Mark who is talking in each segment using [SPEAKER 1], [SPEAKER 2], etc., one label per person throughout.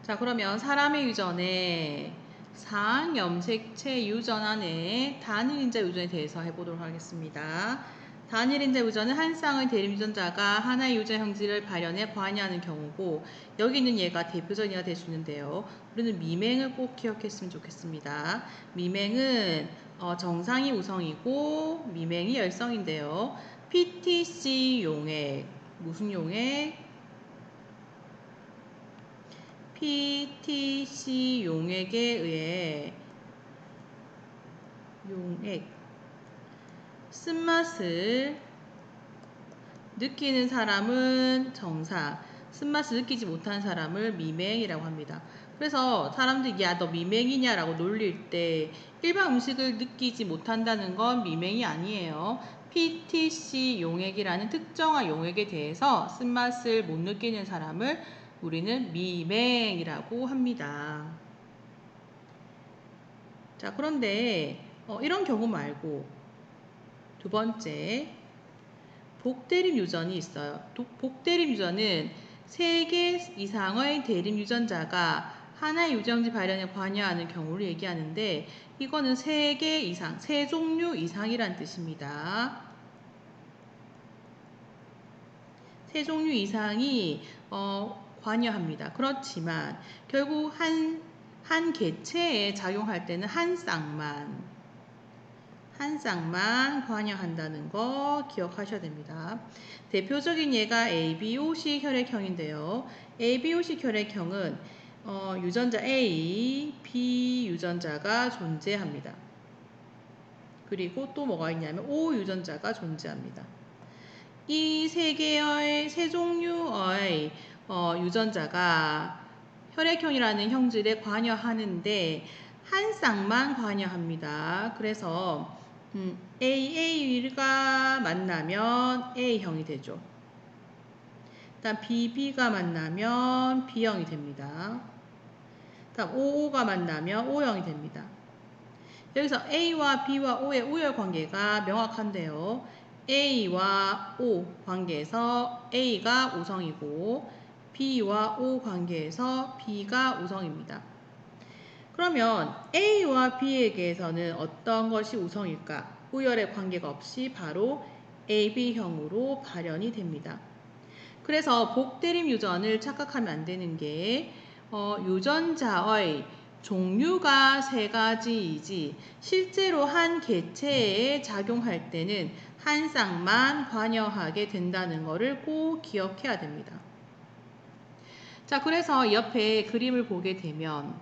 [SPEAKER 1] 자, 그러면 사람의 유전에 상염색체 유전 안에 단일인자 유전에 대해서 해보도록 하겠습니다. 단일인자 유전은 한 쌍의 대립 유전자가 하나의 유전 형질을 발현해 관여하는 경우고, 여기 있는 얘가 대표적인 예가 될 수 있는데요. 우리는 미맹을 꼭 기억했으면 좋겠습니다. 미맹은 정상이 우성이고 미맹이 열성인데요. PTC 용액, 무슨 용액? PTC 용액에 의해 용액 쓴맛을 느끼는 사람은 정상, 쓴맛을 느끼지 못하는 사람을 미맹이라고 합니다. 그래서 사람들이 야, 너 미맹이냐라고 놀릴 때 일반 음식을 느끼지 못한다는 건 미맹이 아니에요. PTC 용액이라는 특정한 용액에 대해서 쓴맛을 못 느끼는 사람을 우리는 미맹이라고 합니다. 자, 그런데 이런 경우 말고 두 번째, 복대립 유전이 있어요. 복대립 유전은 3개 이상의 대립 유전자가 하나의 유전지 발현에 관여하는 경우를 얘기하는데, 이거는 3개 이상, 3종류 이상이란 뜻입니다. 3종류 이상이 관여합니다. 그렇지만 결국 한 개체에 작용할 때는 한 쌍만 관여한다는 거 기억하셔야 됩니다. 대표적인 예가 ABO식 혈액형인데요. ABO식 혈액형은 유전자 A, B 유전자가 존재합니다. 그리고 또 뭐가 있냐면 O 유전자가 존재합니다. 이 세 종류의 유전자가 혈액형이라는 형질에 관여하는데 한 쌍만 관여합니다. 그래서 AA가 만나면 A형이 되죠. 다음 BB가 만나면 B형이 됩니다. 다음 OO가 만나면 O형이 됩니다. 여기서 A와 B와 O의 우열 관계가 명확한데요. A와 O 관계에서 A가 우성이고 B와 O 관계에서 B가 우성입니다. 그러면 A와 B에게서는 어떤 것이 우성일까? 우열의 관계가 없이 바로 AB형으로 발현이 됩니다. 그래서 복대립 유전을 착각하면 안 되는 게 유전자의 종류가 3가지이지 실제로 한 개체에 작용할 때는 한 쌍만 관여하게 된다는 것을 꼭 기억해야 됩니다. 자, 그래서 옆에 그림을 보게 되면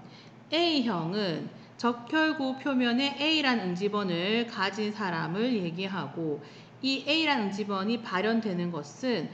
[SPEAKER 1] A형은 적혈구 표면에 A라는 응집원을 가진 사람을 얘기하고, 이 A라는 응집원이 발현되는 것은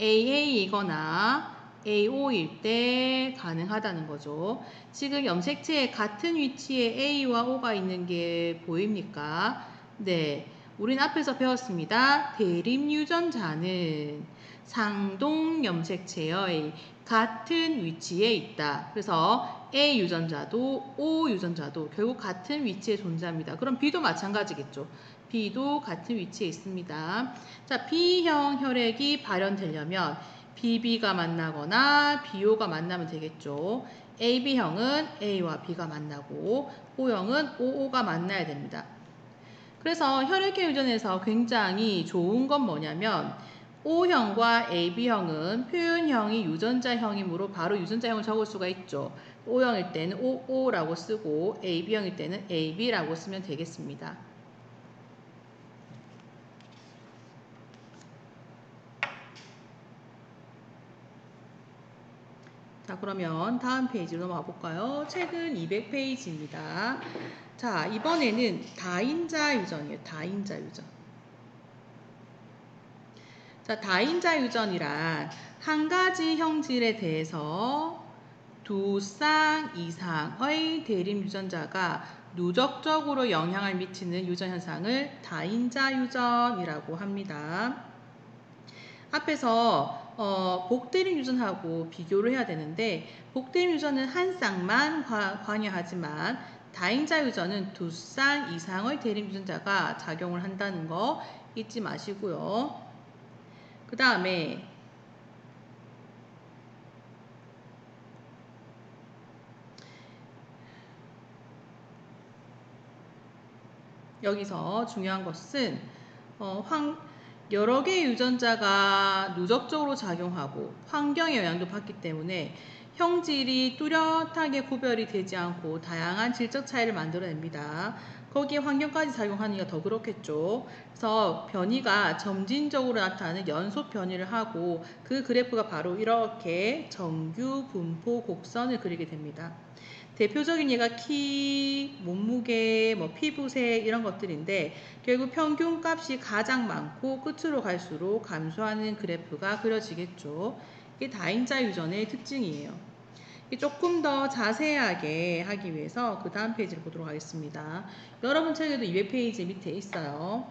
[SPEAKER 1] AA이거나 AO일 때 가능하다는 거죠. 지금 염색체에 같은 위치에 A와 O가 있는 게 보입니까? 네. 우린 앞에서 배웠습니다. 대립유전자는 상동 염색체의 같은 위치에 있다. 그래서 A 유전자도 O 유전자도 결국 같은 위치에 존재합니다. 그럼 B도 마찬가지겠죠. B도 같은 위치에 있습니다. 자, B형 혈액이 발현되려면 BB가 만나거나 BO가 만나면 되겠죠. AB형은 A와 B가 만나고 O형은 OO가 만나야 됩니다. 그래서 혈액형 유전에서 굉장히 좋은 건 뭐냐면 O형과 AB형은 표현형이 유전자형이므로 바로 유전자형을 적을 수가 있죠. O형일 때는 OO라고 쓰고 AB형일 때는 AB라고 쓰면 되겠습니다. 자, 그러면 다음 페이지로 넘어가 볼까요? 책은 200페이지입니다. 자, 이번에는 다인자 유전이에요. 다인자 유전. 자, 다인자 유전이란 한 가지 형질에 대해서 2쌍 이상의 대립 유전자가 누적적으로 영향을 미치는 유전 현상을 다인자 유전이라고 합니다. 앞에서 복대립 유전하고 비교를 해야 되는데, 복대립 유전은 한 쌍만 관여하지만 다인자 유전은 2쌍 이상의 대립 유전자가 작용을 한다는 거 잊지 마시고요. 그 다음에 여기서 중요한 것은 여러 개의 유전자가 누적적으로 작용하고 환경의 영향도 받기 때문에 형질이 뚜렷하게 구별이 되지 않고 다양한 질적 차이를 만들어냅니다. 거기에 환경까지 작용하니까 더 그렇겠죠. 그래서 변이가 점진적으로 나타나는 연속 변이를 하고 그 그래프가 바로 이렇게 정규 분포 곡선을 그리게 됩니다. 대표적인 예가 키, 몸무게, 피부색 이런 것들인데 결국 평균값이 가장 많고 끝으로 갈수록 감소하는 그래프가 그려지겠죠. 이게 다인자 유전의 특징이에요. 조금 더 자세하게 하기 위해서 그 다음 페이지를 보도록 하겠습니다. 여러분 책에도 200페이지 밑에 있어요.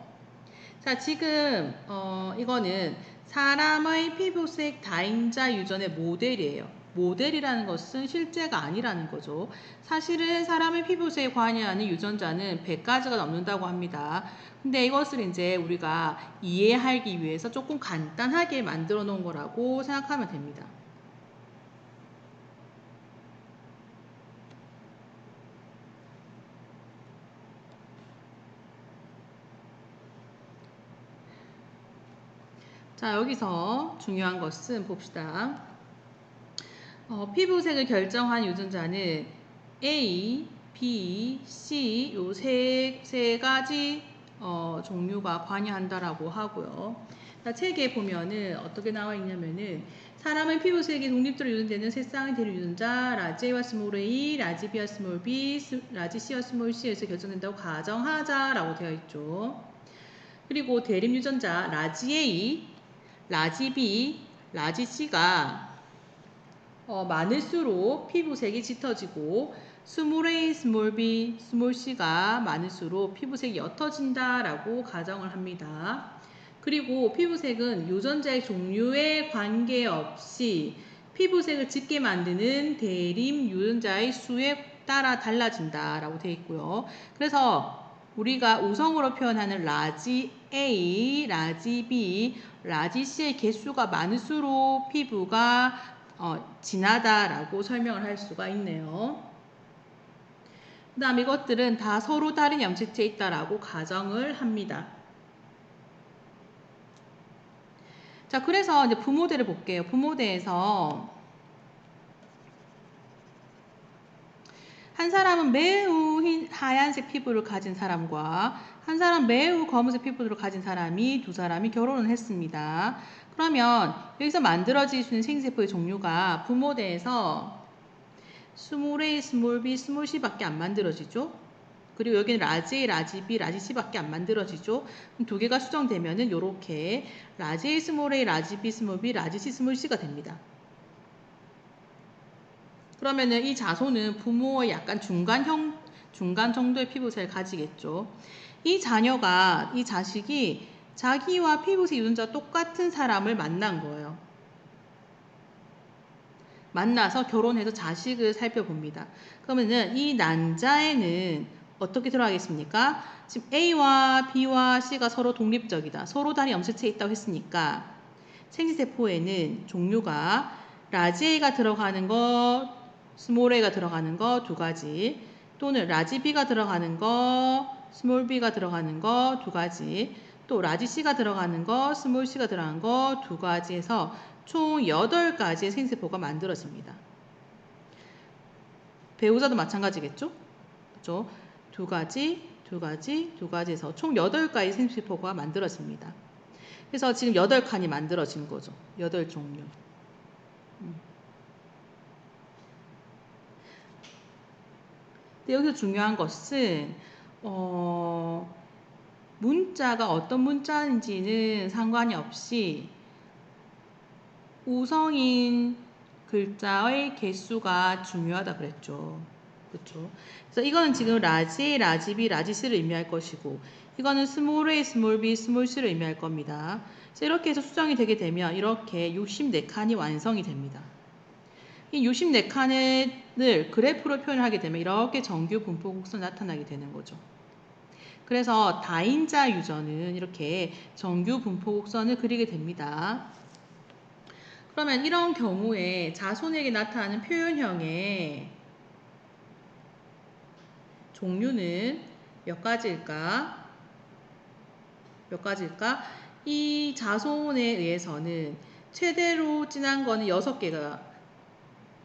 [SPEAKER 1] 자, 지금 이거는 사람의 피부색 다인자 유전의 모델이에요. 모델이라는 것은 실제가 아니라는 거죠. 사실은 사람의 피부색에 관여하는 유전자는 100가지가 넘는다고 합니다. 근데 이것을 이제 우리가 이해하기 위해서 조금 간단하게 만들어 놓은 거라고 생각하면 됩니다. 자, 여기서 중요한 것은 봅시다. 피부색을 결정한 유전자는 A, B, C 요 세 가지 종류가 관여한다라고 하고요. 책에 보면은 어떻게 나와 있냐면은 사람의 피부색이 독립적으로 유전되는 세 쌍의 대립 유전자 라지 A와 스몰 a, 라지 B와 스몰 b, 라지 C와 스몰 c에서 결정된다고 가정하자라고 되어 있죠. 그리고 대립 유전자 라지 A, 라지 B, 라지 C가 많을수록 피부색이 짙어지고 스몰 a, 스몰 b, 스몰 c가 많을수록 피부색이 옅어진다라고 가정을 합니다. 그리고 피부색은 유전자의 종류에 관계없이 피부색을 짙게 만드는 대립 유전자의 수에 따라 달라진다라고 되어 있고요. 그래서 우리가 우성으로 표현하는 라지 A, 라지 B, 라지 C의 개수가 많을수록 피부가 진하다라고 설명을 할 수가 있네요. 그 다음 이것들은 다 서로 다른 염색체에 있다라고 가정을 합니다. 자, 그래서 이제 부모대를 볼게요. 부모대에서 한 사람은 매우 하얀색 피부를 가진 사람과 한 사람 매우 검은색 피부를 가진 사람이 두 사람이 결혼을 했습니다. 그러면 여기서 만들어질 수 있는 생리세포의 종류가 부모대에서 스몰 A, 스몰 B, 스몰 C밖에 안 만들어지죠. 그리고 여기는 라지 A, 라지 B, 라지 C밖에 안 만들어지죠. 두 개가 수정되면은 이렇게 라지 A, 스몰 A, 라지 B, 스몰 B, 라지 C, 스몰 C가 됩니다. 그러면은 이 자손은 부모의 약간 중간 정도의 피부색을 가지겠죠. 이 자식이 자기와 피부색 유전자 똑같은 사람을 만난 거예요. 만나서 결혼해서 자식을 살펴봅니다. 그러면은 이 난자에는 어떻게 들어가겠습니까? 지금 A와 B와 C가 서로 독립적이다. 서로 다른 염색체에 있다고 했으니까 생리세포에는 종류가 라지 A가 들어가는 거, 스몰 A가 들어가는 거 두 가지, 또는 라지 B가 들어가는 거, 스몰 B가 들어가는 거 두 가지, 또 라지 C가 들어가는 거, 스몰 C가 들어가는 거 두 가지 해서 총 8가지의 생세포가 만들어집니다. 배우자도 마찬가지겠죠? 그렇죠? 두 가지 해서 총 8가지 생세포가 만들어집니다. 그래서 지금 8칸이 만들어진 거죠. 8종류. 근데 여기서 중요한 것은 문자가 어떤 문자인지는 상관이 없이 우성인 글자의 개수가 중요하다 그랬죠. 그렇죠? 그래서 이거는 지금 라지 A, 라지 B, 라지 C를 의미할 것이고 이거는 스몰 a, 스몰 b, 스몰 c를 의미할 겁니다. 그래서 이렇게 해서 수정이 되게 되면 이렇게 64칸이 완성이 됩니다. 이 64칸을 그래프로 표현하게 되면 이렇게 정규 분포 곡선 나타나게 되는 거죠. 그래서 다인자 유전은 이렇게 정규 분포 곡선을 그리게 됩니다. 그러면 이런 경우에 자손에게 나타나는 표현형의 종류는 몇 가지일까? 몇 가지일까? 이 자손에 의해서는 최대로 진한 거는 6개가,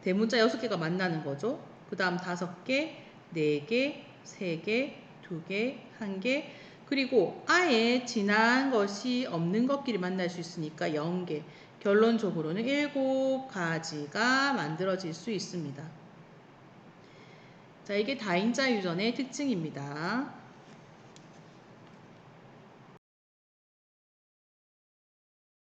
[SPEAKER 1] 대문자 6개가 만나는 거죠. 그 다음 5개, 4개, 3개, 2개, 1개, 그리고 아예 진한 것이 없는 것끼리 만날 수 있으니까 0개. 결론적으로는 7가지가 만들어질 수 있습니다. 자, 이게 다인자 유전의 특징입니다.